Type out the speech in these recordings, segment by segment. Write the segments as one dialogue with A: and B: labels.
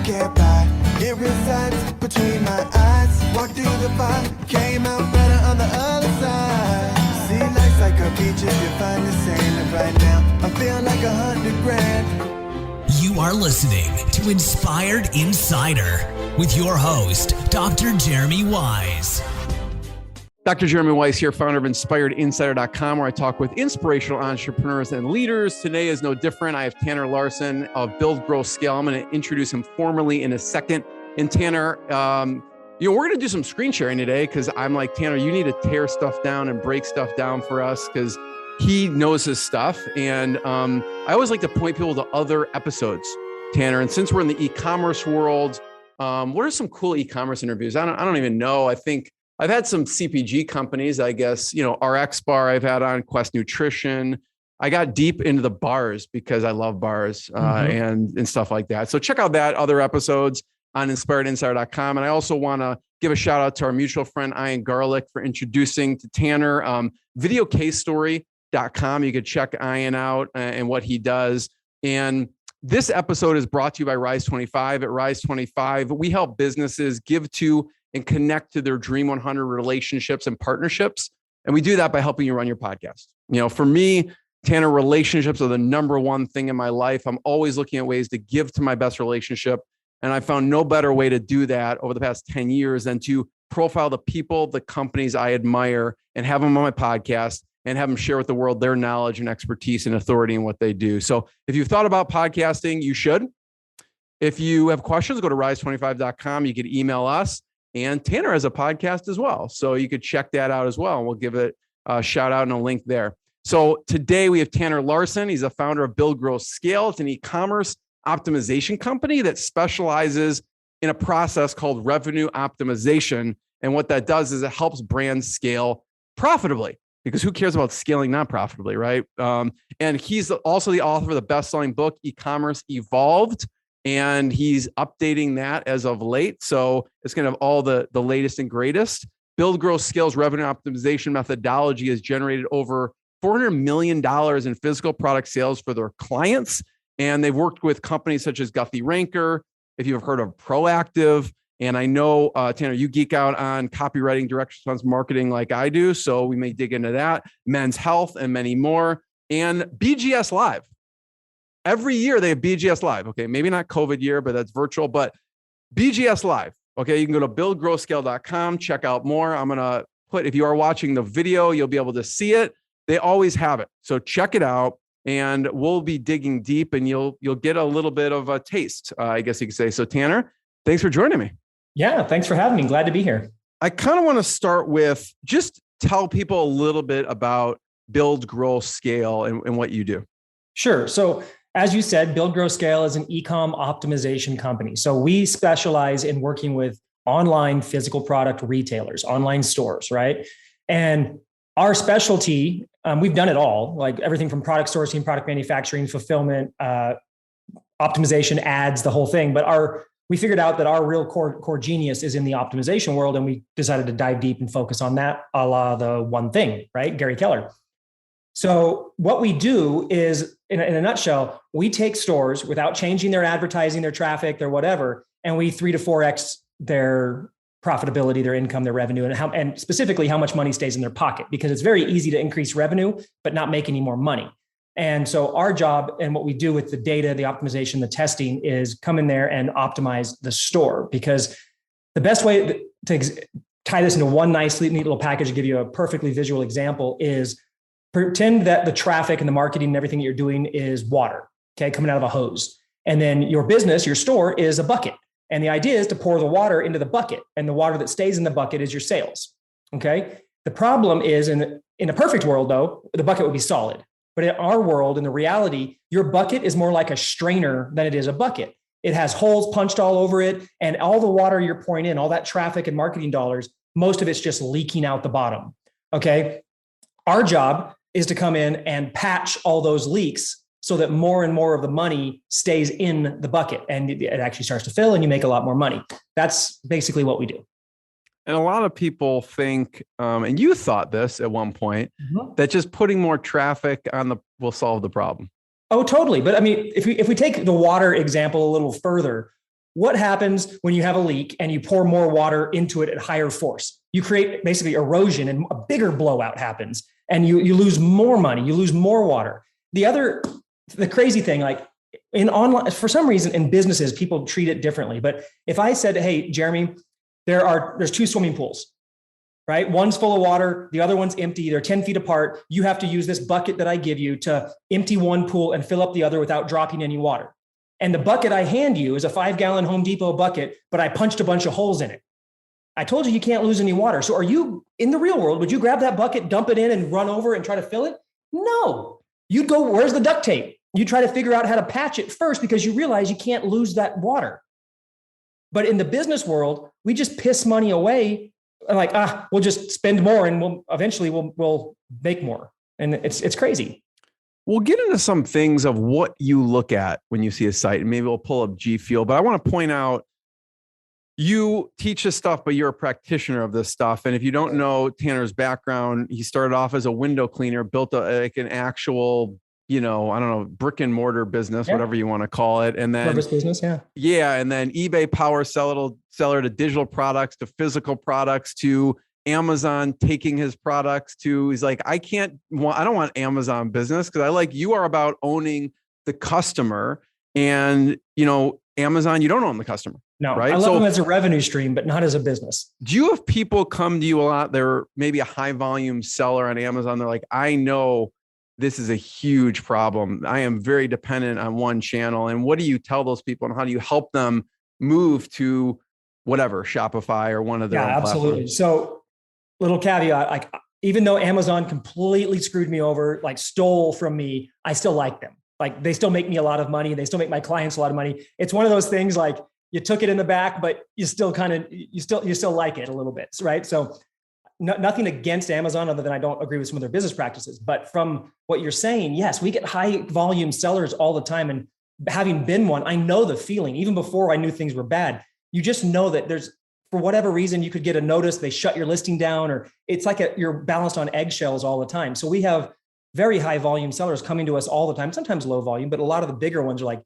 A: get by. It resides between my eyes. Walk through the fire, came out better on the other side. See, life's like a beach if you find the sand. And right now, I feel like 100 grand.
B: You are listening to Inspired Insider with your host, Dr. Jeremy Wise.
C: Dr. Jeremy Wise here, founder of InspiredInsider.com, where I talk with inspirational entrepreneurs and leaders. Today is no different. I have Tanner Larsson of Build, Grow, Scale. I'm going to introduce him formally in a second. And Tanner, we're going to do some screen sharing today because I'm like, Tanner, you need to tear stuff down and break stuff down for us because he knows his stuff. And I always like to point people to other episodes, Tanner. And since we're in the e-commerce world, what are some cool e-commerce interviews? I don't even know. I think I've had some CPG companies, I guess, RX Bar I've had on, Quest Nutrition. I got deep into the bars because I love bars and stuff like that. So check out that other episodes on InspiredInsider.com. And I also want to give a shout out to our mutual friend, Ian Garlic, for introducing to Tanner, videocasestory.com. You could check Ian out and what he does. And this episode is brought to you by Rise 25. At Rise 25, we help businesses give to and connect to their Dream 100 relationships and partnerships. And we do that by helping you run your podcast. For me, Tanner, relationships are the number one thing in my life. I'm always looking at ways to give to my best relationship. And I found no better way to do that over the past 10 years than to profile the people, the companies I admire and have them on my podcast and have them share with the world their knowledge and expertise and authority in what they do. So if you've thought about podcasting, you should. If you have questions, go to rise25.com. You can email us. And Tanner has a podcast as well. So you could check that out as well. And we'll give it a shout out and a link there. So today we have Tanner Larsson. He's a founder of Build, Grow, Scale. It's an e-commerce optimization company that specializes in a process called revenue optimization. And what that does is it helps brands scale profitably, because who cares about scaling not profitably, right? And he's also the author of the best-selling book, Ecommerce Evolved. And he's updating that as of late. So it's going to have all the latest and greatest. Build, Grow, Scale's revenue optimization methodology has generated over $400 million in physical product sales for their clients. And they've worked with companies such as Guthy-Renker, if you've heard of Proactive. And I know, Tanner, you geek out on copywriting, direct response marketing like I do. So we may dig into that, Men's Health, and many more. And BGS Live. Every year they have BGS Live. Okay, maybe not COVID year, but that's virtual. But BGS Live. Okay, you can go to buildgrowscale.com, check out more. I'm going to put, if you are watching the video, you'll be able to see it. They always have it. So check it out and we'll be digging deep and you'll get a little bit of a taste, I guess you could say. So Tanner, thanks for joining me.
D: Yeah, thanks for having me. Glad to be here.
C: I kind of want to start with just tell people a little bit about Build, Grow, Scale and what you do.
D: Sure. So as you said, Build, Grow, Scale is an e-com optimization company. So we specialize in working with online physical product retailers, online stores, right? And our specialty, we've done it all, like everything from product sourcing, product manufacturing, fulfillment, optimization, ads, the whole thing. But we figured out that our real core genius is in the optimization world. And we decided to dive deep and focus on that, a la the one thing, right? Gary Keller. So what we do is, in a nutshell, we take stores without changing their advertising, their traffic, their whatever, and we 3 to 4x their profitability, their income, their revenue, and specifically how much money stays in their pocket, because it's very easy to increase revenue, but not make any more money. And so our job and what we do with the data, the optimization, the testing is come in there and optimize the store, because the best way to tie this into one nice, neat little package to give you a perfectly visual example is pretend that the traffic and the marketing and everything that you're doing is water, okay, coming out of a hose. And then your business, your store is a bucket. And the idea is to pour the water into the bucket, and the water that stays in the bucket is your sales, okay? The problem is in a perfect world though, the bucket would be solid. But in our world, in the reality, your bucket is more like a strainer than it is a bucket. It has holes punched all over it, and all the water you're pouring in, all that traffic and marketing dollars, most of it's just leaking out the bottom, okay? Our job is to come in and patch all those leaks so that more and more of the money stays in the bucket and it actually starts to fill and you make a lot more money. That's basically what we do.
C: And a lot of people think, and you thought this at one point, that just putting more traffic on will solve the problem.
D: Oh, totally. But I mean, if we take the water example a little further, what happens when you have a leak and you pour more water into it at higher force? You create basically erosion and a bigger blowout happens, and you lose more money, you lose more water. The crazy thing, like in online, for some reason in businesses, people treat it differently. But if I said, hey, Jeremy, there's 2 swimming pools, right? One's full of water, the other one's empty. They're 10 feet apart. You have to use this bucket that I give you to empty one pool and fill up the other without dropping any water. And the bucket I hand you is a 5-gallon Home Depot bucket, but I punched a bunch of holes in it. I told you can't lose any water. So are you in the real world? Would you grab that bucket, dump it in and run over and try to fill it? No, you'd go, where's the duct tape? You try to figure out how to patch it first because you realize you can't lose that water. But in the business world, we just piss money away and like, we'll just spend more and we'll eventually make more. And it's crazy.
C: We'll get into some things of what you look at when you see a site, and maybe we'll pull up G Fuel. But I want to point out, you teach this stuff, but you're a practitioner of this stuff. And if you don't know Tanner's background, he started off as a window cleaner, built an actual, I don't know, brick and mortar business, whatever you want to call it. And then
D: service business,
C: and then eBay power seller to digital products, to physical products, to Amazon taking his products to, he's like, I don't want Amazon business because you are about owning the customer, and Amazon, you don't own the customer.
D: No,
C: right?
D: I love them as a revenue stream, but not as a business.
C: Do you have people come to you a lot? They're maybe a high volume seller on Amazon. They're like, I know this is a huge problem. I am very dependent on one channel. And what do you tell those people, and how do you help them move to whatever, Shopify or one of their own
D: absolutely.
C: platforms?
D: So little caveat, like even though Amazon completely screwed me over, like stole from me, I still like them. Like they still make me a lot of money. They still make my clients a lot of money. It's one of those things like you took it in the back, but you still like it a little bit, right? So nothing against Amazon other than I don't agree with some of their business practices. But from what you're saying, yes, we get high volume sellers all the time. And having been one, I know the feeling. Even before I knew things were bad, you just know that for whatever reason, you could get a notice, they shut your listing down, or it's like you're balanced on eggshells all the time. So we have very high volume sellers coming to us all the time, sometimes low volume, but a lot of the bigger ones are like,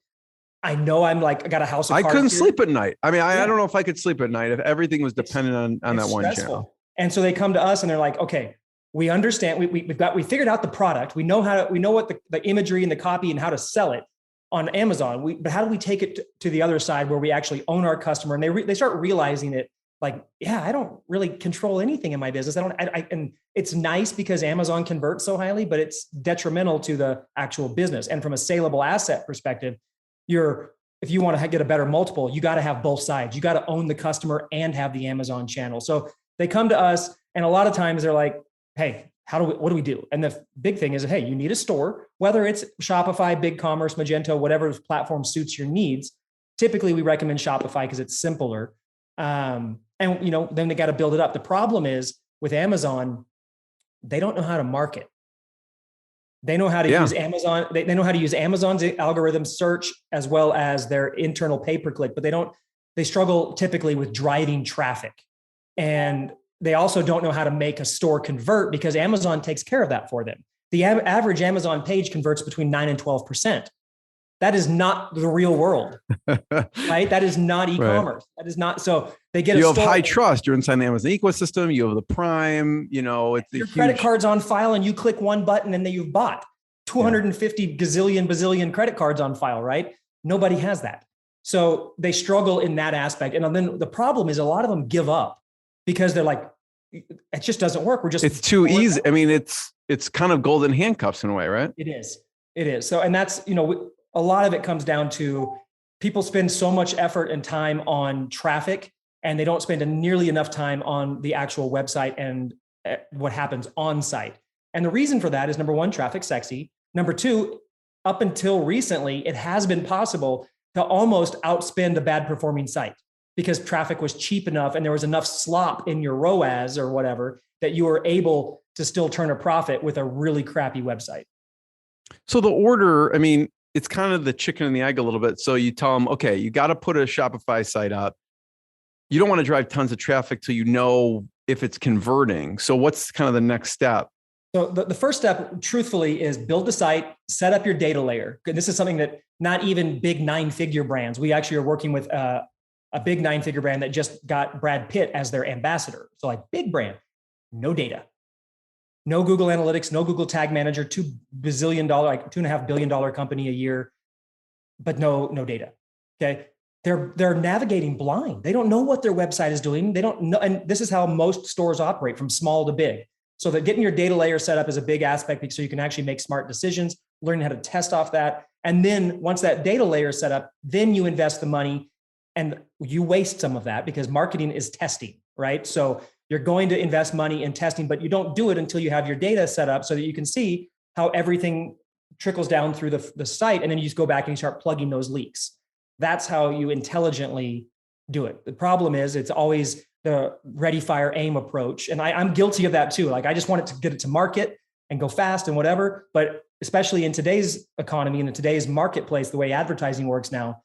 D: I know I got a house of cards.
C: I couldn't sleep at night. I mean, I don't know if I could sleep at night if everything was dependent on that one channel.
D: And so they come to us and they're like, okay, we understand. We figured out the product. We know what the imagery and the copy and how to sell it on Amazon. But how do we take it to the other side where we actually own our customer? And they start realizing it. Like, I don't really control anything in my business. And it's nice because Amazon converts so highly, but it's detrimental to the actual business. And from a saleable asset perspective, if you want to get a better multiple, you got to have both sides. You got to own the customer and have the Amazon channel. So they come to us, and a lot of times they're like, hey, what do we do? And the big thing is, hey, you need a store, whether it's Shopify, BigCommerce, Magento, whatever platform suits your needs. Typically, we recommend Shopify because it's simpler. And then they got to build it up. The problem is with Amazon, they don't know how to market. They know how to use Amazon. They know how to use Amazon's algorithm search as well as their internal pay-per-click, but they struggle typically with driving traffic. And they also don't know how to make a store convert because Amazon takes care of that for them. The average Amazon page converts between 9 and 12%. That is not the real world, right? That is not e-commerce. That is not. So they get. You have
C: high trust. You're inside the Amazon ecosystem. You have the Prime. It's
D: your credit card's on file, and you click one button, and then you've bought 250 bazillion credit cards on file, right? Nobody has that. So they struggle in that aspect. And then the problem is a lot of them give up because they're like, it just doesn't work.
C: It's too easy. I mean, it's kind of golden handcuffs in a way, right?
D: It is. So, and that's, a lot of it comes down to people spend so much effort and time on traffic, and they don't spend nearly enough time on the actual website and what happens on site. And the reason for that is, number one, traffic's sexy. Number two, up until recently, it has been possible to almost outspend a bad performing site because traffic was cheap enough and there was enough slop in your ROAS or whatever that you were able to still turn a profit with a really crappy website.
C: So the order, I mean, it's kind of the chicken and the egg a little bit. So you tell them, okay, you got to put a Shopify site up. You don't want to drive tons of traffic till you know if it's converting. So what's kind of the next step?
D: So the first step, truthfully, is build the site, set up your data layer. This is something that not even big 9-figure brands. We actually are working with a big 9-figure brand that just got Brad Pitt as their ambassador. So like big brand, no data, no Google Analytics, no Google Tag Manager, $2 billion, like $2.5 billion company a year, but no data. Okay. They're navigating blind. They don't know what their website is doing. They don't know. And this is how most stores operate, from small to big. So that getting your data layer set up is a big aspect, so you can actually make smart decisions, learning how to test off that. And then once that data layer is set up, then you invest the money, and you waste some of that because marketing is testing, right? So you're going to invest money in testing, but you don't do it until you have your data set up so that you can see how everything trickles down through the site. And then you just go back and you start plugging those leaks. That's how you intelligently do it. The problem is it's always the ready, fire, aim approach. And I'm guilty of that too. Like I just want it to get it to market and go fast and whatever. But especially in today's economy and in today's marketplace, the way advertising works now,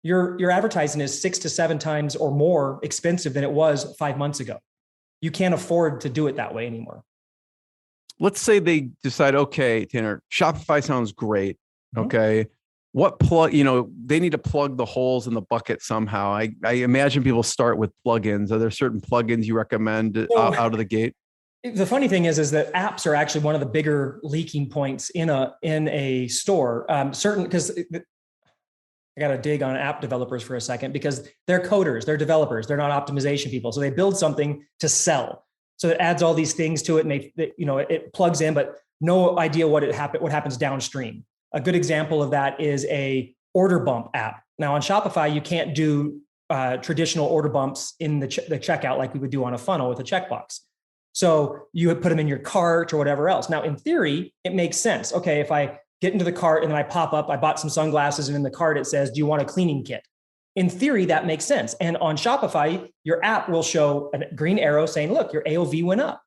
D: your advertising is 6 to 7 times or more expensive than it was 5 months ago. You can't afford to do it that way anymore.
C: Let's say they decide, okay, Tanner, Shopify sounds great. Okay. What plug, they need to plug the holes in the bucket somehow. I imagine people start with plugins. Are there certain plugins you recommend out of the gate?
D: The funny thing is that apps are actually one of the bigger leaking points in a store. Because I got to dig on app developers for a second, because they're coders, they're developers, they're not optimization people. So they build something to sell. So it adds all these things to it, and it plugs in, but no idea what happens downstream. A good example of that is a order bump app. Now on Shopify, you can't do traditional order bumps in the checkout like we would do on a funnel with a checkbox. So you would put them in your cart or whatever else. Now in theory, it makes sense. Okay, if I get into the cart and then I pop up, I bought some sunglasses, and in the cart it says, do you want a cleaning kit? In theory, that makes sense. And on Shopify, your app will show a green arrow saying, look, your AOV went up.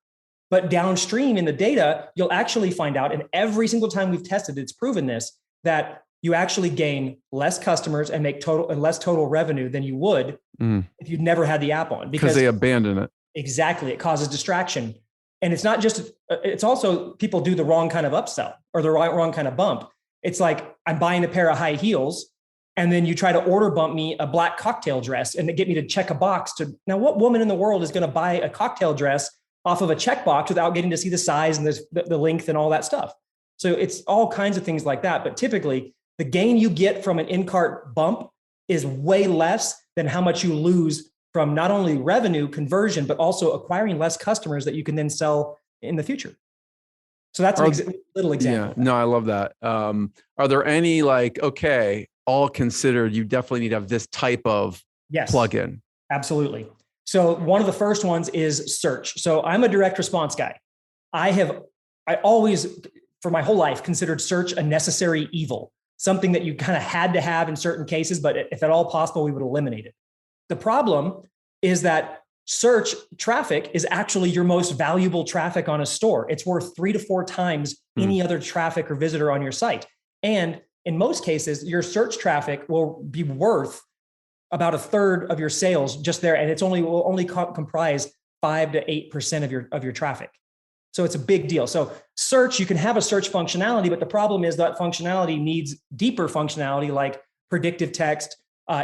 D: But downstream in the data, you'll actually find out, and every single time we've tested, it's proven this, that you actually gain less customers and make less total revenue than you would if you'd never had the app on.
C: Because they abandon it.
D: Exactly. It causes distraction. And it's not just, it's also people do the wrong kind of upsell or the wrong kind of bump. It's like, I'm buying a pair of high heels, and then you try to order bump me a black cocktail dress and get me to check a box now what woman in the world is going to buy a cocktail dress off of a checkbox without getting to see the size and the length and all that stuff? So it's all kinds of things like that. But typically the gain you get from an in-cart bump is way less than how much you lose from not only revenue conversion, but also acquiring less customers that you can then sell in the future. So that's a little example.
C: Yeah, no, I love that. Are there any all considered, you definitely need to have this type of plugin?
D: Absolutely. So one of the first ones is search. So I'm a direct response guy. I always, for my whole life, considered search a necessary evil, something that you kind of had to have in certain cases, but if at all possible, we would eliminate it. The problem is that search traffic is actually your most valuable traffic on a store. It's worth 3 to 4 times any other traffic or visitor on your site. And in most cases, your search traffic will be worth about 1/3 of your sales just there. And will only comprise 5 to 8% of your traffic. So it's a big deal. So search, you can have a search functionality, but the problem is that functionality needs deeper functionality like predictive text,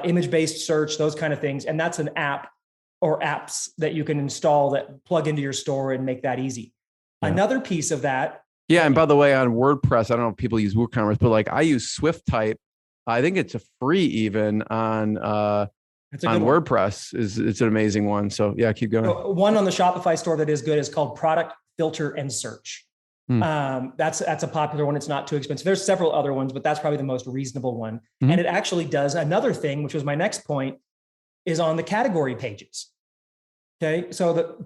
D: image-based search, those kind of things. And that's an app or apps that you can install that plug into your store and make that easy. Yeah. Another piece of that.
C: Yeah. And by the way, on WordPress, I don't know if people use WooCommerce, but I use SwiftType. I think it's a free even on WordPress. It's an amazing one. So yeah, keep going.
D: So one on the Shopify store that is good is called Product Filter and Search. That's a popular one. It's not too expensive. There's several other ones, but that's probably the most reasonable one. And it actually does another thing, which was my next point, is on the category pages. Okay. So the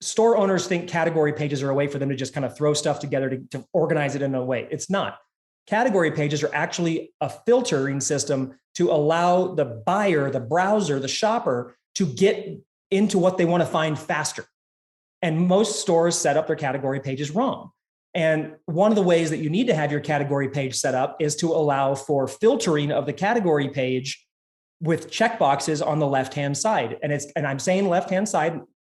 D: store owners think category pages are a way for them to just kind of throw stuff together to organize it in a way. It's not. Category pages are actually a filtering system to allow the buyer, the browser, the shopper to get into what they want to find faster. And most stores set up their category pages wrong. And one of the ways that you need to have your category page set up is to allow for filtering of the category page with checkboxes on the left-hand side. And I'm saying left-hand side,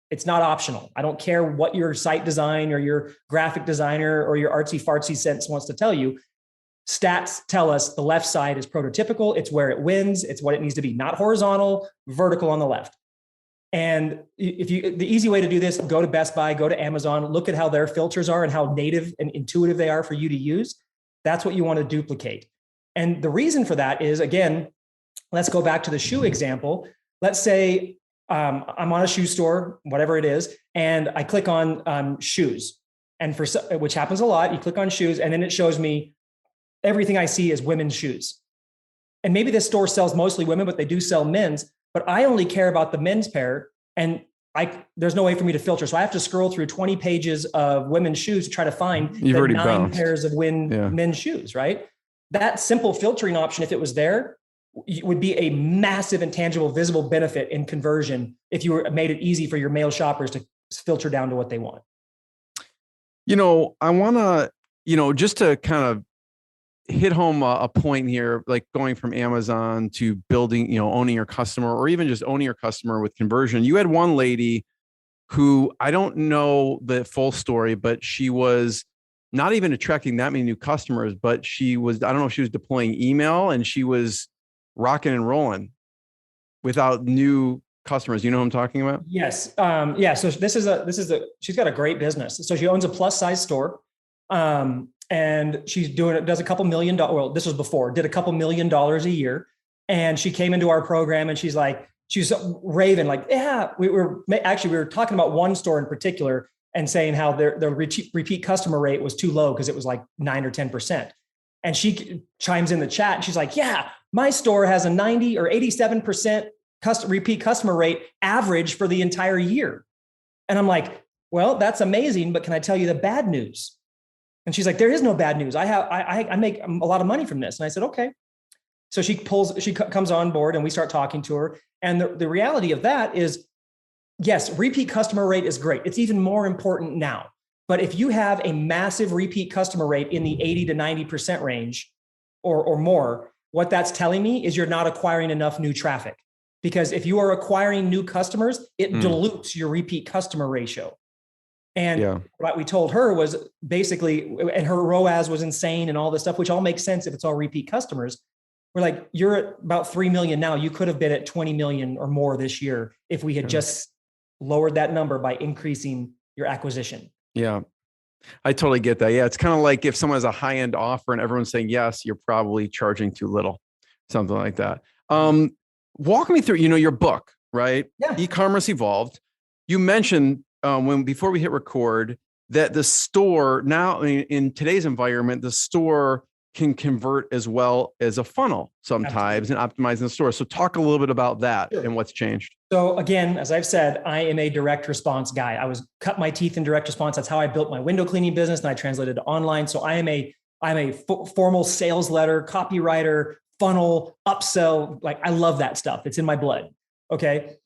D: it's not optional. I don't care what your site design or your graphic designer or your artsy fartsy sense wants to tell you. Stats tell us the left side is prototypical. It's where it wins. It's what it needs to be, not horizontal, vertical on the left. And the easy way to do this, go to Best Buy, go to Amazon, look at how their filters are and how native and intuitive they are for you to use. That's what you want to duplicate. And the reason for that is, again, let's go back to the shoe example. Let's say I'm on a shoe store, whatever it is, and I click on shoes. And which happens a lot, you click on shoes and then it shows me everything I see is women's shoes. And maybe this store sells mostly women, but they do sell men's, but I only care about the men's pair and there's no way for me to filter. So I have to scroll through 20 pages of women's shoes to try to find the 9 pairs of men's shoes, right? That simple filtering option, if it was there, would be a massive and tangible, visible benefit in conversion if you made it easy for your male shoppers to filter down to what they want.
C: I want to, just to kind of hit home a point here, like going from Amazon to building, owning your customer, or even just owning your customer with conversion. You had one lady who, I don't know the full story, but she was not even attracting that many new customers, but she was, I don't know if she was deploying email and she was rocking and rolling without new customers. You know what I'm talking about?
D: Yes. So she's got a great business. So she owns a plus size store. And does a couple $1 million. Well, this was before, did a couple $1 million a year. And she came into our program and she's raving like, yeah, we were talking about one store in particular and saying how their repeat customer rate was too low because it was like 9 or 10%. And she chimes in the chat and she's like, yeah, my store has a 90 or 87% repeat customer rate average for the entire year. And I'm like, well, that's amazing, but can I tell you the bad news? And she's like, there is no bad news. I make a lot of money from this. And I said, okay. So she comes on board and we start talking to her. And the reality of that is, yes, repeat customer rate is great. It's even more important now. But if you have a massive repeat customer rate in the 80 to 90% range or more, what that's telling me is you're not acquiring enough new traffic. Because if you are acquiring new customers, it dilutes your repeat customer ratio. And what we told her was basically, and her ROAS was insane and all this stuff, which all makes sense if it's all repeat customers. We're like, you're at about 3 million now. You could have been at 20 million or more this year if we had just lowered that number by increasing your acquisition. Yeah.
C: I totally get that. Yeah. It's kind of like if someone has a high-end offer and everyone's saying, yes, you're probably charging too little, something like that. Walk me through, your book, right?
D: Yeah.
C: Ecommerce Evolved. You mentioned before we hit record that the store now, in today's environment, the store can convert as well as a funnel sometimes. Absolutely. And optimizing the store. So talk a little bit about that. Sure. And what's changed.
D: So again, as I've said, I am a direct response guy. I was cut my teeth in direct response. That's how I built my window cleaning business and I translated to online. So I'm a formal sales letter, copywriter, funnel, upsell. Like I love that stuff. It's in my blood. Okay.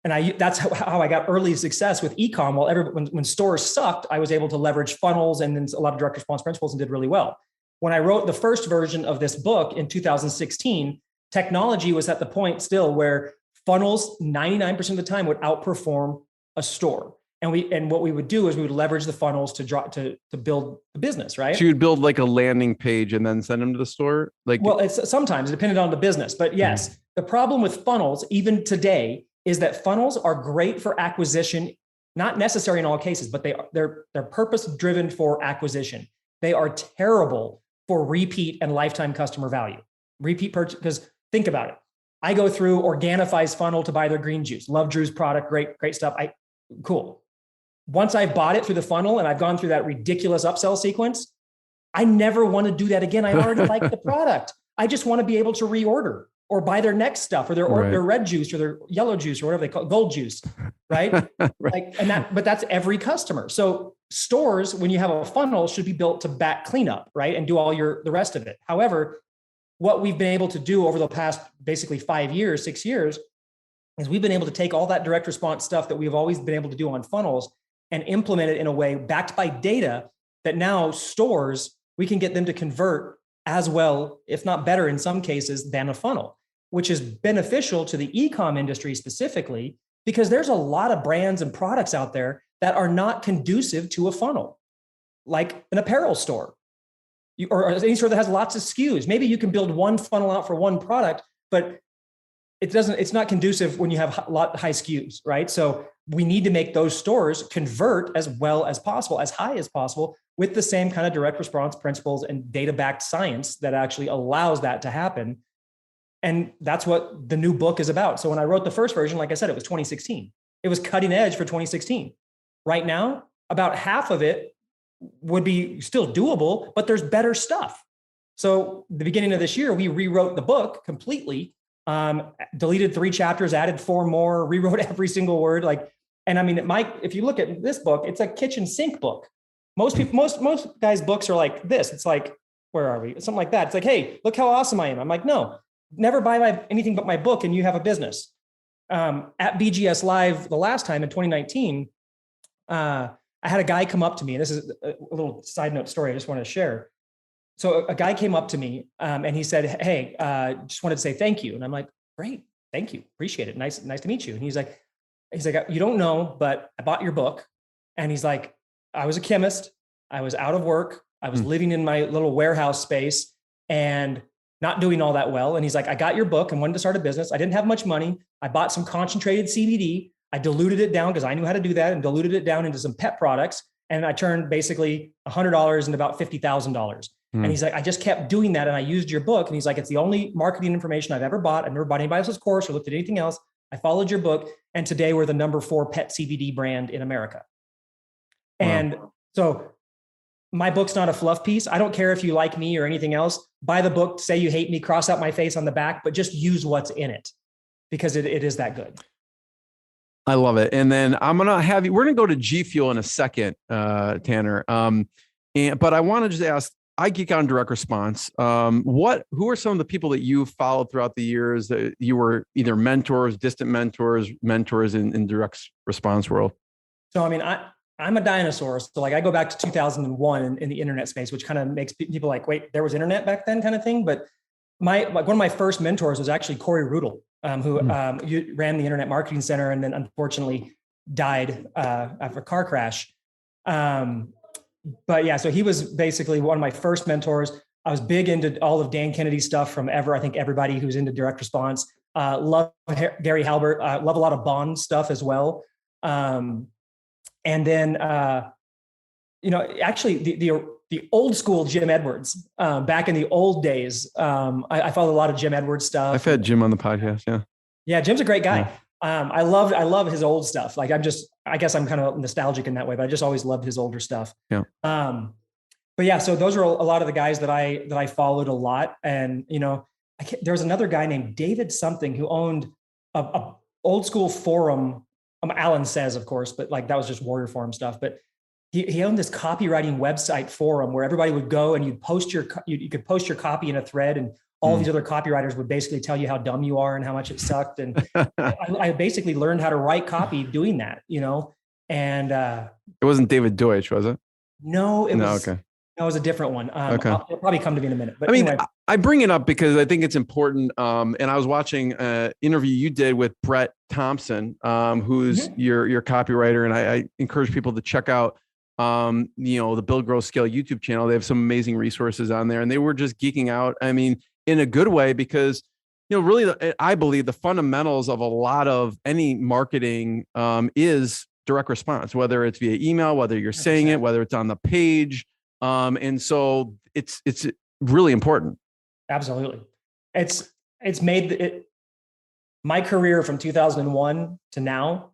D: And that's how I got early success with ecom. When stores sucked, I was able to leverage funnels and then a lot of direct response principles and did really well. When I wrote the first version of this book in 2016, technology was at the point still where funnels 99% of the time would outperform a store. And what we would do is we would leverage the funnels to build the business, right?
C: So you'd build like a landing page and then send them to the store?
D: Well, it's sometimes it depended on the business, but yes, the problem with funnels, even today, is that funnels are great for acquisition, not necessary in all cases, but they're purpose-driven for acquisition. They are terrible for repeat and lifetime customer value. Repeat purchase, because think about it. I go through Organifi's funnel to buy their green juice. Love Drew's product, great stuff. Cool. Once I've bought it through the funnel and I've gone through that ridiculous upsell sequence, I never want to do that again. I already like the product. I just want to be able to reorder or buy their next stuff or their red juice or their yellow juice or whatever they call it, gold juice, right? Right. But that's every customer. So stores, when you have a funnel, should be built to back cleanup, right? And do all the rest of it. However, what we've been able to do over the past basically 5 years, 6 years, is we've been able to take all that direct response stuff that we've always been able to do on funnels and implement it in a way backed by data that now stores, we can get them to convert as well, if not better in some cases, than a funnel, which is beneficial to the e-com industry specifically, because there's a lot of brands and products out there that are not conducive to a funnel, like an apparel store. or any store that has lots of SKUs. Maybe you can build one funnel out for one product, but it's not conducive when you have high SKUs, right? So we need to make those stores convert as well as possible, as high as possible, with the same kind of direct response principles and data-backed science that actually allows that to happen. And that's what the new book is about. So when I wrote the first version, like I said, it was 2016. It was cutting edge for 2016. Right now, about half of it would be still doable, but there's better stuff. So the beginning of this year, we rewrote the book completely, deleted 3 chapters, added 4 more, rewrote every single word. And I mean, if you look at this book, it's a kitchen sink book. Most guys' books are like this. It's like, where are we? Something like that. It's like, hey, look how awesome I am. I'm like, no, never buy anything but my book and you have a business. At BGS Live the last time in 2019, I had a guy come up to me, and this is a little side note story I just wanted to share. So a guy came up to me and he said, hey, just wanted to say thank you. And I'm like, great, thank you, appreciate it. Nice to meet you. And he's like, you don't know, but I bought your book. And he's like, I was a chemist. I was out of work. I was living in my little warehouse space and not doing all that well. And he's like, I got your book and wanted to start a business. I didn't have much money. I bought some concentrated CBD. I diluted it down because I knew how to do that, and diluted it down into some pet products. And I turned basically $100 into about $50,000. And he's like, I just kept doing that. And I used your book. And he's like, it's the only marketing information I've ever bought. I've never bought anybody else's course or looked at anything else. I followed your book. And today we're the number 4 pet CBD brand in America. Wow. And so my book's not a fluff piece. I don't care if you like me or anything else. Buy the book, say you hate me, cross out my face on the back, but just use what's in it because it is that good.
C: I love it. And then we're going to go to G Fuel in a second, Tanner. But I want to just ask, I geek out on direct response. Who are some of the people that you've followed throughout the years that you were either mentors, distant mentors in direct response world? So, I mean,
D: I'm a dinosaur. So I go back to 2001 in the internet space, which kind of makes people like, wait, there was internet back then kind of thing. But one of my first mentors was actually Corey Rudel, who ran the Internet Marketing Center and then unfortunately died after a car crash. But yeah, so he was basically one of my first mentors. I was big into all of Dan Kennedy's stuff from ever. I think everybody who's into direct response, love Gary Halbert, love a lot of Bond stuff as well. And then, actually the old school Jim Edwards, back in the old days, I followed a lot of Jim Edwards stuff.
C: I've had Jim on the podcast. Yeah.
D: Yeah. Jim's a great guy. Yeah. I love his old stuff. Like I guess I'm kind of nostalgic in that way, but I just always loved his older stuff.
C: Yeah.
D: But yeah, so those are a lot of the guys that I followed a lot. And, there was another guy named David something who owned a old school forum. Alan says, of course, but like that was just Warrior Forum stuff. But he owned this copywriting website forum where everybody would go and you could post your copy in a thread, and all these other copywriters would basically tell you how dumb you are and how much it sucked. And I basically learned how to write copy doing that, and
C: it wasn't David Deutsch, was it?
D: No, it was.
C: Okay.
D: No, it was a different one.
C: Okay.
D: It'll probably come to me in a minute. But
C: I mean,
D: anyway.
C: I bring it up because I think it's important. And I was watching an interview you did with Brett Thompson, who's your copywriter. And I encourage people to check out, the Build, Grow, Scale YouTube channel. They have some amazing resources on there, and they were just geeking out. I mean, in a good way, because, really, I believe the fundamentals of a lot of any marketing is direct response, whether it's via email, whether you're saying it, whether it's on the page. And so it's really important.
D: Absolutely. It's made my career from 2001 to now,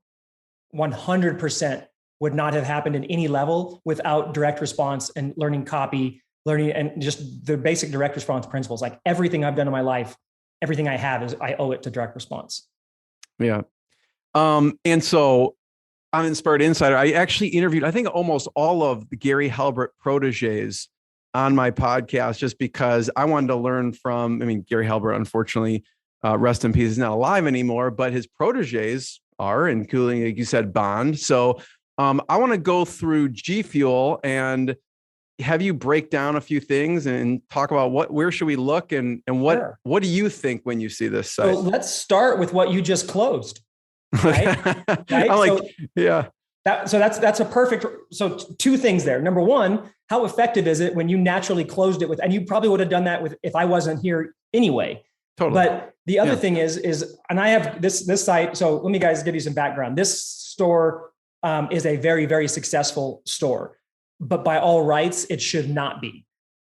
D: 100% would not have happened in any level without direct response and learning copy, and just the basic direct response principles. Like everything I've done in my life, everything I have I owe it to direct response.
C: Yeah. And so on Inspired Insider, I actually interviewed, I think, almost all of the Gary Halbert proteges on my podcast, just because I wanted to learn from, Gary Halbert, unfortunately, rest in peace, is not alive anymore, but his proteges are, including, like you said, Bond. So I want to go through G Fuel and have you break down a few things and talk about where should we look and what do you think when you see this site?
D: So let's start with what you just closed. Right?
C: Yeah.
D: That's a perfect. So two things there. Number one, how effective is it when you naturally closed it with, and you probably would have done that with if I wasn't here anyway. Totally. But the other thing is, and I have this site. So let me guys give you some background. This store is a very, very successful store, but by all rights, it should not be.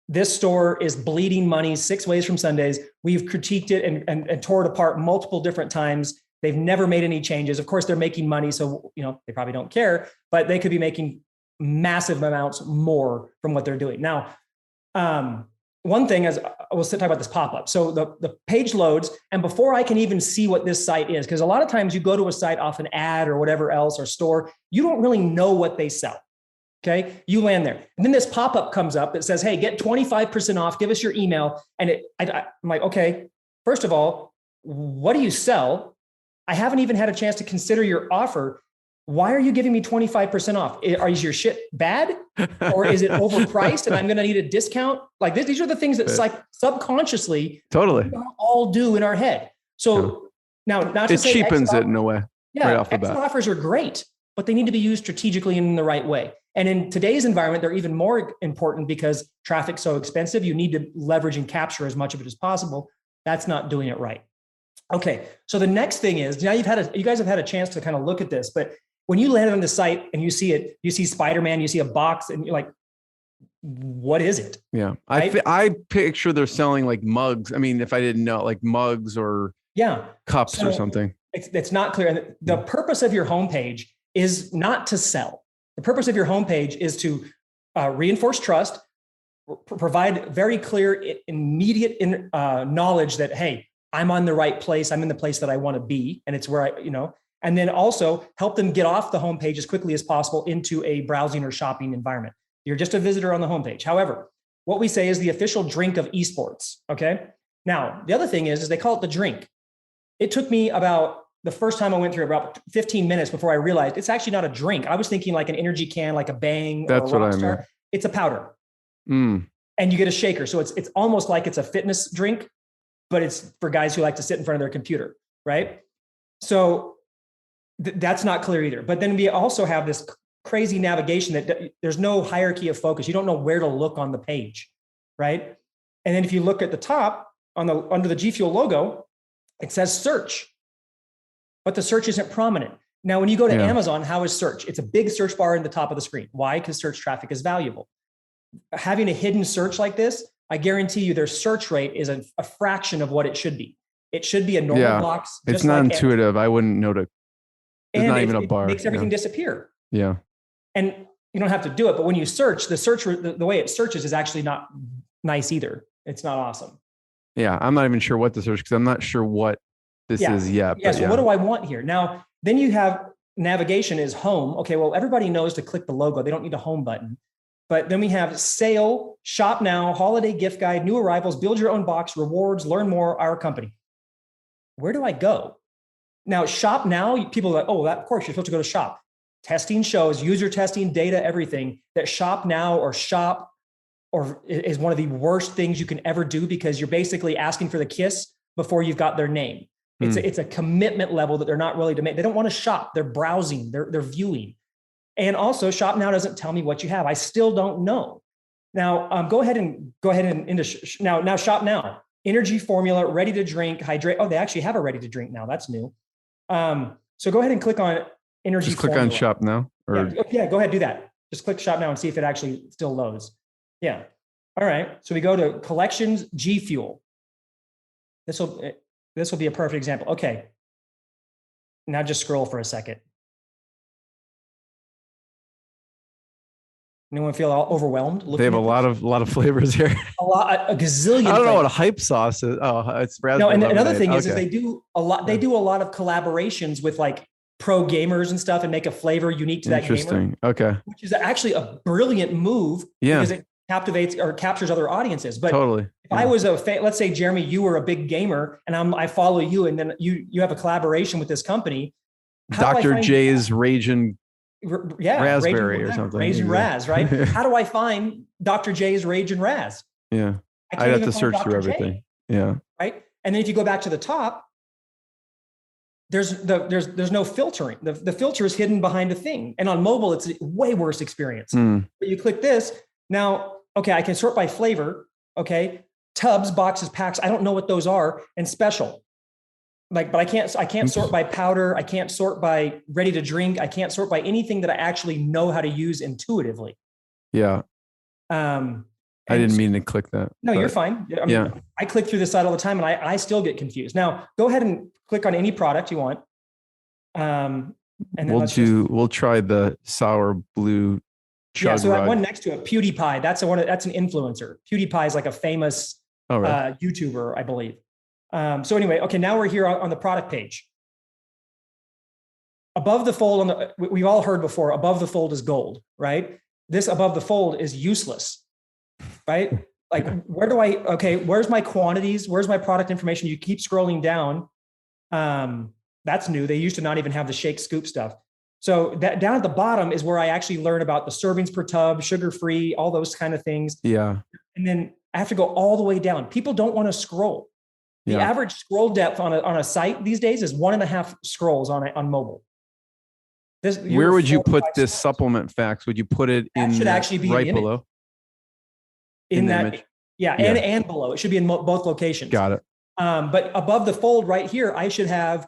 D: This store is bleeding money 6 ways from Sundays. We've critiqued it and tore it apart multiple different times. They've never made any changes. Of course, they're making money, so they probably don't care, but they could be making massive amounts more from what they're doing. Now, one thing is, we'll talk about this pop-up. So the page loads, and before I can even see what this site is, because a lot of times you go to a site off an ad or whatever else or store, you don't really know what they sell. Okay, you land there, and then this pop-up comes up that says, "Hey, get 25% off. Give us your email." And I'm like, okay, first of all, what do you sell? I haven't even had a chance to consider your offer. Why are you giving me 25% off? Is your shit bad, or is it overpriced and I'm going to need a discount? Like these are the things that like subconsciously we all do in our head. So now, not to say
C: it cheapens it in a way.
D: Yeah,
C: right off the bat.
D: Offers are great, but they need to be used strategically and in the right way. And in today's environment, they're even more important because traffic's so expensive. You need to leverage and capture as much of it as possible. That's not doing it right. Okay, so the next thing is, now you guys have had a chance to kind of look at this, but when you land on the site and you see it, you see Spider-Man, you see a box, and you're like, what is it? Yeah,
C: right? I picture they're selling like mugs. I mean, if I didn't know, like mugs or cups or something.
D: It's not clear. And the purpose of your homepage is not to sell. The purpose of your homepage is to reinforce trust, provide very clear, immediate knowledge that, hey, I'm on the right place. I'm in the place that I want to be. And it's where and then also help them get off the homepage as quickly as possible into a browsing or shopping environment. You're just a visitor on the homepage. However, what we say is the official drink of esports. Okay. Now, the other thing is they call it the drink. It took me about the first time I went through about 15 minutes before I realized it's actually not a drink. I was thinking like an energy can, like a Bang.
C: That's
D: or a
C: what I mean.
D: It's a powder. And you get a shaker. So it's almost like it's a fitness drink, but it's for guys who like to sit in front of their computer, right? So that's not clear either. But then we also have this crazy navigation that there's no hierarchy of focus. You don't know where to look on the page, right? And then if you look at the top under the G Fuel logo, it says search, but the search isn't prominent. Now, when you go to Amazon, how is search? It's a big search bar in the top of the screen. Why? Because search traffic is valuable. Having a hidden search like this, I guarantee you their search rate is a fraction of what it should be. It should be a normal box.
C: It's not like intuitive. I wouldn't know to. It's not even a bar.
D: It makes everything disappear.
C: Yeah.
D: And you don't have to do it, but when you search, the way it searches is actually not nice either. It's not awesome.
C: Yeah. I'm not even sure what to search because I'm not sure what this is yet.
D: Yeah. So what do I want here? Now, then you have navigation is home. Okay. Well, everybody knows to click the logo. They don't need a home button. But then we have sale, shop now, holiday gift guide, new arrivals, build your own box, rewards, learn more, our company. Where do I go? Now, shop now, people are like, oh, of course, you're supposed to go to shop. Testing shows, user testing, data, everything, that shop now or shop is one of the worst things you can ever do because you're basically asking for the kiss before you've got their name. It's a commitment level that they're not really to make. They don't want to shop. They're browsing. They're viewing. And also, shop now doesn't tell me what you have. I still don't know. Now, go ahead and into now shop now. Energy formula, ready to drink, hydrate. Oh, they actually have a ready to drink now. That's new. So go ahead and click on energy.
C: Just click on shop now.
D: Or yeah, go ahead, do that. Just click shop now and see if it actually still loads. Yeah. All right. So we go to collections, G Fuel. This will be a perfect example. Okay. Now just scroll for a second. Anyone feel all overwhelmed?
C: They have a lot of flavors here.
D: A gazillion.
C: I don't know what a hype sauce is. Oh, it's raspberry.
D: No, and another thing is they do a lot. They do a lot of collaborations with like pro gamers and stuff, and make a flavor unique to that gamer. Interesting.
C: Okay.
D: Which is actually a brilliant move.
C: Yeah.
D: Because it captivates or captures other audiences. But
C: totally.
D: If I was let's say Jeremy, you were a big gamer, and I follow you, and then you have a collaboration with this company.
C: Dr. J's Raging. Raspberry or something.
D: Raisin Raz, right? How do I find Dr. J's Rage and Raz?
C: Yeah. I'd have to search through everything. Yeah.
D: Right. And then if you go back to the top, there's no filtering. The filter is hidden behind a thing. And on mobile, it's a way worse experience. But you click this now. Okay, I can sort by flavor. Okay, tubs, boxes, packs. I don't know what those are, and special. But I can't sort by powder. I can't sort by ready to drink. I can't sort by anything that I actually know how to use intuitively.
C: Yeah. I didn't mean to click that.
D: No, you're fine. I mean, I click through this site all the time and I still get confused. Now go ahead and click on any product you want. And then we'll try the sour blue chug. Yeah. So that one next to it, PewDiePie, that's an influencer. PewDiePie is like a famous YouTuber, I believe. So anyway, okay, now we're here on the product page. Above the fold we've all heard before, above the fold is gold, right? This above the fold is useless. Right? Like, where's my quantities? Where's my product information? You keep scrolling down. That's new. They used to not even have the shake scoop stuff. So that down at the bottom is where I actually learn about the servings per tub, sugar-free, all those kind of things. Yeah. And then I have to go all the way down. People don't want to scroll. The average scroll depth on a site these days is 1.5 scrolls on mobile. Where would you put this supplement facts? Would you put it in should actually be right below? In that image. And below. It should be in both locations. Got it. But above the fold right here, I should have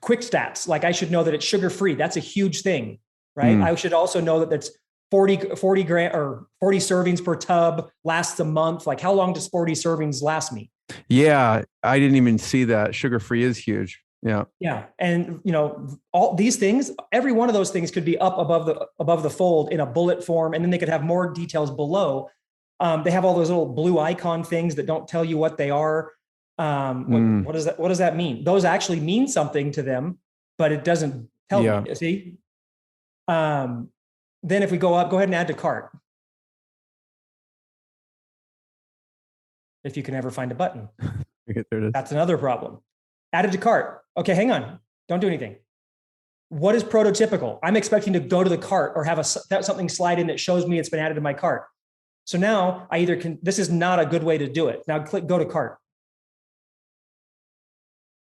D: quick stats. Like I should know that it's sugar-free. That's a huge thing, right? I should also know that that's 40 servings per tub, lasts a month. Like how long does 40 servings last me? Yeah, I didn't even see that. Sugar-free is huge. Yeah. Yeah. And all these things, every one of those things could be up above the fold in a bullet form. And then they could have more details below. They have all those little blue icon things that don't tell you what they are. What does that mean? Those actually mean something to them, but it doesn't tell me. See? Then if we go up, go ahead and add to cart. If you can ever find a button. Okay, there it is. That's another problem. Added to cart. Okay, hang on. Don't do anything. What is prototypical? I'm expecting to go to the cart or have something slide in that shows me it's been added to my cart. So now I this is not a good way to do it. Now click go to cart.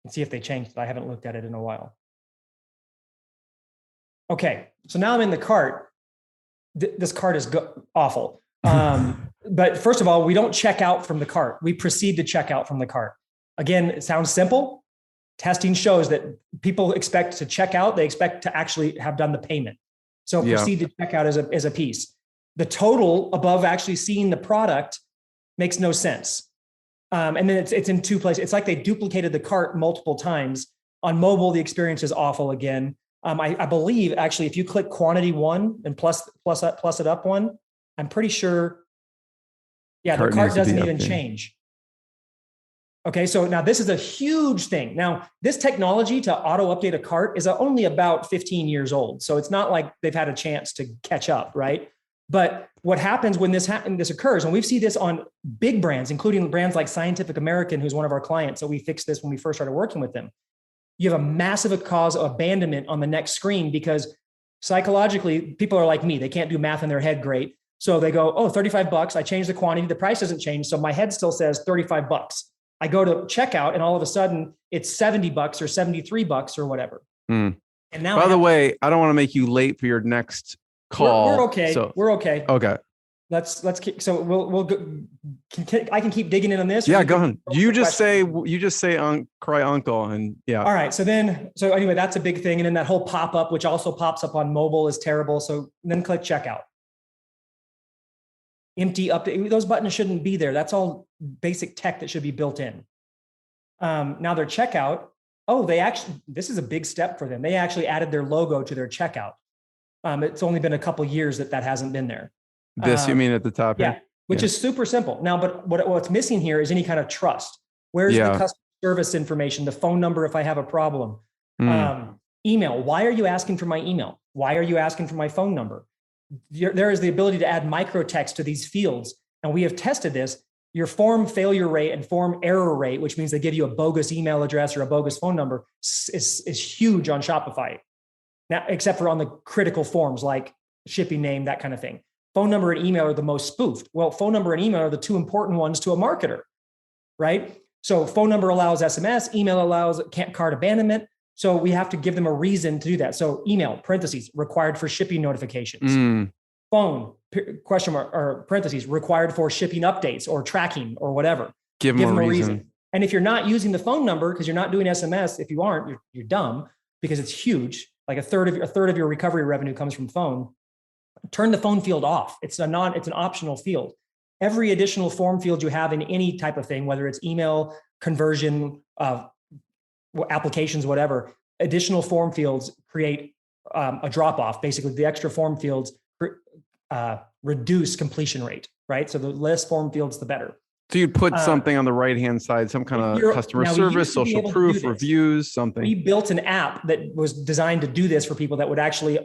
D: Let's see if they changed it. I haven't looked at it in a while. Okay, so now I'm in the cart. This cart is awful. But first of all, we don't check out from the cart. We proceed to check out from the cart. Again, it sounds simple. Testing shows that people expect to check out. They expect to actually have done the payment. So proceed to check out as a piece. The total above actually seeing the product makes no sense. And then it's in two places. It's like they duplicated the cart multiple times. On mobile, the experience is awful again. I believe actually, if you click quantity 1 and plus it up 1, I'm pretty sure. Yeah, the cart doesn't even change. Okay, so now this is a huge thing. Now, this technology to auto-update a cart is only about 15 years old. So it's not like they've had a chance to catch up, right? But what happens when this occurs, and we see this on big brands, including brands like Scientific American, who's one of our clients. So we fixed this when we first started working with them. You have a massive cause of abandonment on the next screen because psychologically, people are like me. They can't do math in their head great. So they go, oh, $35. I changed the quantity. The price doesn't change. So my head still says $35. I go to checkout and all of a sudden it's $70 or $73 or whatever. And now, by the way, I don't want to make you late for your next call. We're okay. So, we're okay. Okay. Let's keep. So we'll go. I can keep digging in on this. Yeah, go ahead. You just say cry uncle and yeah. All right. So anyway, that's a big thing. And then that whole pop up, which also pops up on mobile, is terrible. So then click checkout. Empty update. Those buttons shouldn't be there. That's all basic tech that should be built in. Now their checkout. Oh, this is a big step for them. They actually added their logo to their checkout. It's only been a couple years that hasn't been there. You mean at the top? Yeah, which is super simple. Now, but what's missing here is any kind of trust. Where's the customer service information, the phone number if I have a problem? Email. Why are you asking for my email? Why are you asking for my phone number? There is the ability to add microtext to these fields. And we have tested this. Your form failure rate and form error rate, which means they give you a bogus email address or a bogus phone number, is huge on Shopify. Now, except for on the critical forms like shipping name, that kind of thing. Phone number and email are the most spoofed. Well, phone number and email are the two important ones to a marketer, right? So phone number allows SMS, email allows cart abandonment. So we have to give them a reason to do that. So email, parentheses, required for shipping notifications. Phone, question mark, or parentheses, required for shipping updates or tracking or whatever.
C: Give them a reason.
D: And if you're not using the phone number because you're not doing SMS, if you aren't, you're dumb because it's huge. Like a third of your recovery revenue comes from phone. Turn the phone field off. It's an optional field. Every additional form field you have in any type of thing, whether it's email, conversion, applications, whatever, additional form fields create a drop off. Basically, the extra form fields reduce completion rate, right? So the less form fields, the better.
C: So you'd put something on the right-hand side, some kind of customer service, social proof, reviews, something.
D: We built an app that was designed to do this for people that would actually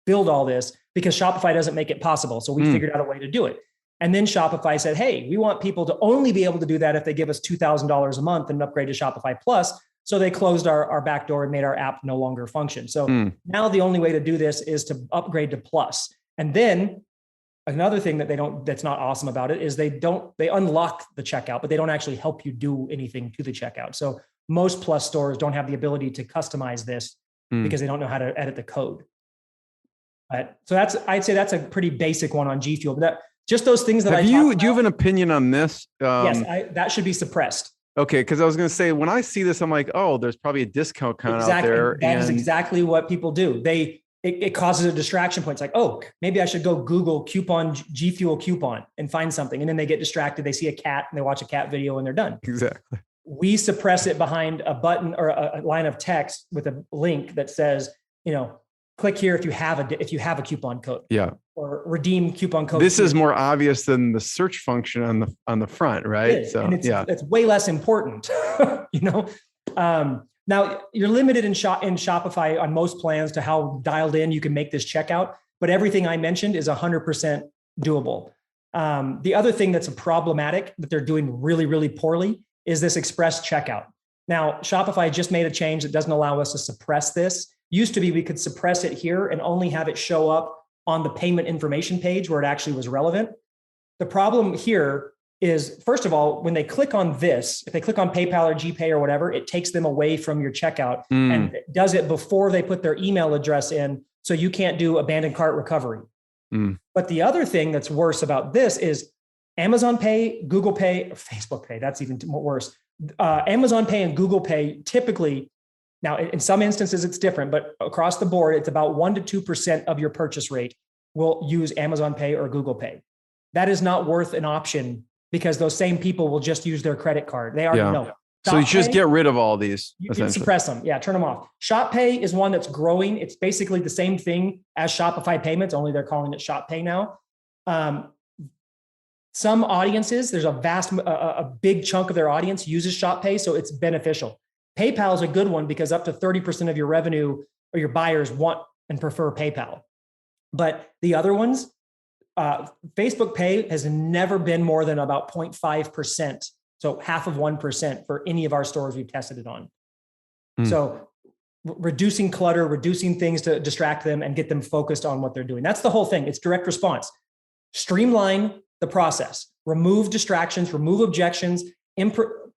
D: build all this because Shopify doesn't make it possible. So we figured out a way to do it. And then Shopify said, hey, we want people to only be able to do that if they give us $2,000 a month and upgrade to Shopify Plus. So they closed our back door and made our app no longer function. So now the only way to do this is to upgrade to Plus. And then another thing that's not awesome about it is they unlock the checkout, but they don't actually help you do anything to the checkout. So most Plus stores don't have the ability to customize this because they don't know how to edit the code. So I'd say that's a pretty basic one on G Fuel. But just those things that
C: do you have an opinion on this?
D: Yes, that should be suppressed.
C: Okay, because I was going to say, when I see this, I'm like, oh, there's probably a discount code out there.
D: That is exactly what people do. It causes a distraction point. It's like, oh, maybe I should go Google G Fuel coupon and find something. And then they get distracted. They see a cat and they watch a cat video and they're done.
C: Exactly.
D: We suppress it behind a button or a line of text with a link that says, click here if you have a coupon code.
C: Yeah.
D: Or redeem coupon code.
C: This is more obvious than the search function on the front, right?
D: It is. So and it's way less important. Now you're limited in Shopify on most plans to how dialed in you can make this checkout, but everything I mentioned is 100% doable. The other thing that's problematic that they're doing really, really poorly is this express checkout. Now, Shopify just made a change that doesn't allow us to suppress this. Used to be we could suppress it here and only have it show up on the payment information page where it actually was relevant. The problem here is, first of all, when they click on this, if they click on PayPal or GPay or whatever, it takes them away from your checkout and it does it before they put their email address in. So you can't do abandoned cart recovery. But the other thing that's worse about this is Amazon Pay, Google Pay, Facebook Pay, that's even worse. Amazon Pay and Google Pay typically, now in some instances it's different, but across the board, it's about 1% to 2% of your purchase rate will use Amazon Pay or Google Pay. That is not worth an option because those same people will just use their credit card. They already know.
C: So you just get rid of all these.
D: You can suppress them. Yeah, turn them off. Shop Pay is one that's growing. It's basically the same thing as Shopify payments, only they're calling it Shop Pay now. Some audiences, there's a big chunk of their audience uses Shop Pay, so it's beneficial. PayPal is a good one because up to 30% of your revenue or your buyers want and prefer PayPal. But the other ones, Facebook Pay has never been more than about 0.5%. So 0.5% for any of our stores we've tested it on. So reducing clutter, reducing things to distract them and get them focused on what they're doing. That's the whole thing. It's direct response. Streamline the process, remove distractions, remove objections,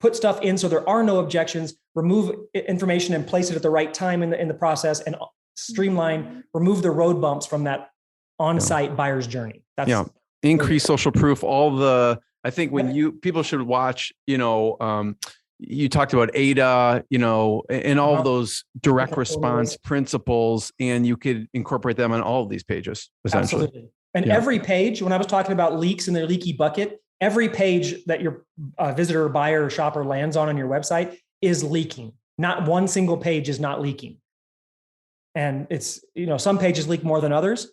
D: put stuff in so there are no objections, remove information and place it at the right time in the process, and streamline, remove the road bumps from that on-site buyer's journey. That's
C: increase social proof. I think when people should watch, you talked about ADA, and all of those direct response principles, and you could incorporate them on all of these pages, essentially.
D: Absolutely. And every page, when I was talking about leaks in their leaky bucket, every page that your visitor, buyer, or shopper lands on your website is leaking. Not one single page is not leaking. And it's, some pages leak more than others.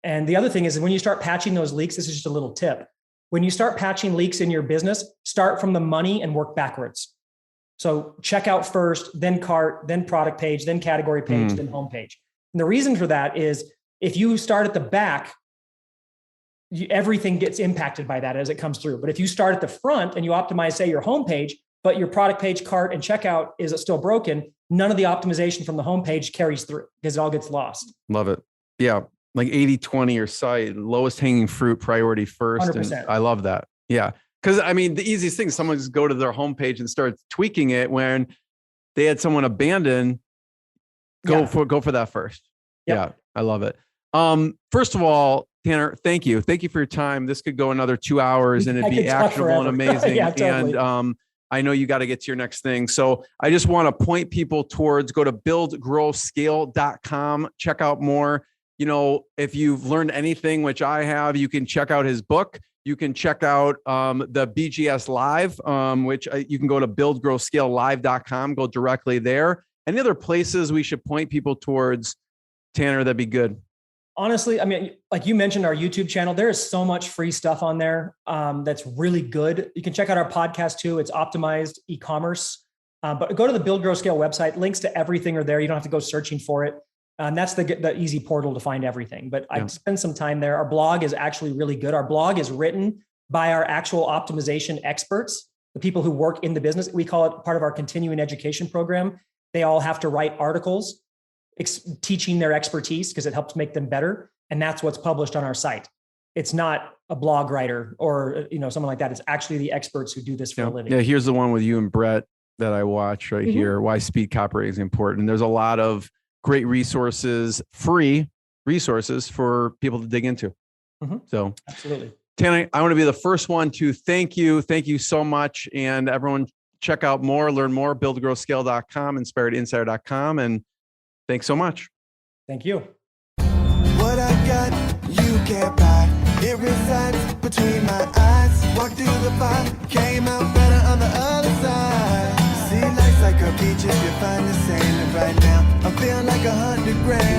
D: And the other thing is when you start patching those leaks, this is just a little tip. When you start patching leaks in your business, start from the money and work backwards. So checkout first, then cart, then product page, then category page, then home page. And the reason for that is if you start at the back, everything gets impacted by that as it comes through. But if you start at the front and you optimize, say, your homepage, but your product page, cart, and checkout is still broken, none of the optimization from the homepage carries through because it all gets lost.
C: Love it. Yeah. Like 80-20 or site, lowest hanging fruit, priority first.
D: 100%.
C: And I love that. Yeah. Because I mean, the easiest thing, someone just go to their homepage and start tweaking it. When they had someone abandon, go for that first.
D: Yep.
C: Yeah, I love it. First of all, Tanner, thank you for your time. This could go another 2 hours and it'd be actionable and amazing.
D: Yeah, totally.
C: And I know you got to get to your next thing. So I just want to point people towards, go to buildgrowscale.com, check out more. You know, if you've learned anything, which I have, you can check out his book. You can check out the BGS Live, which you can go to buildgrowscalelive.com, go directly there. Any other places we should point people towards, Tanner, that'd be good?
D: Honestly, I mean, like you mentioned, our YouTube channel, there is so much free stuff on there that's really good. You can check out our podcast too. It's Optimized E-commerce. But go to the Build, Grow, Scale website. Links to everything are there. You don't have to go searching for it. And that's the easy portal to find everything. But I spend some time there. Our blog is actually really good. Our blog is written by our actual optimization experts, the people who work in the business. We call it part of our continuing education program. They all have to write articles teaching their expertise because it helps make them better. And that's what's published on our site. It's not a blog writer or, someone like that. It's actually the experts who do this for a living.
C: Yeah. Here's the one with you and Brett that I watched right here. Why speed copywriting is important. There's a lot of great resources, free resources for people to dig into. So
D: absolutely.
C: Tanner, I want to be the first one to thank you. Thank you so much. And everyone check out more, learn more, buildgrowscale.com, inspiredinsider.com. And thanks so much.
D: Thank you.
A: What I got, you can't buy. It resides between my eyes. Walked through the fire, came out better on the other side. See, life's like a beach if you find the sailing right now. I'm feeling like 100 grand.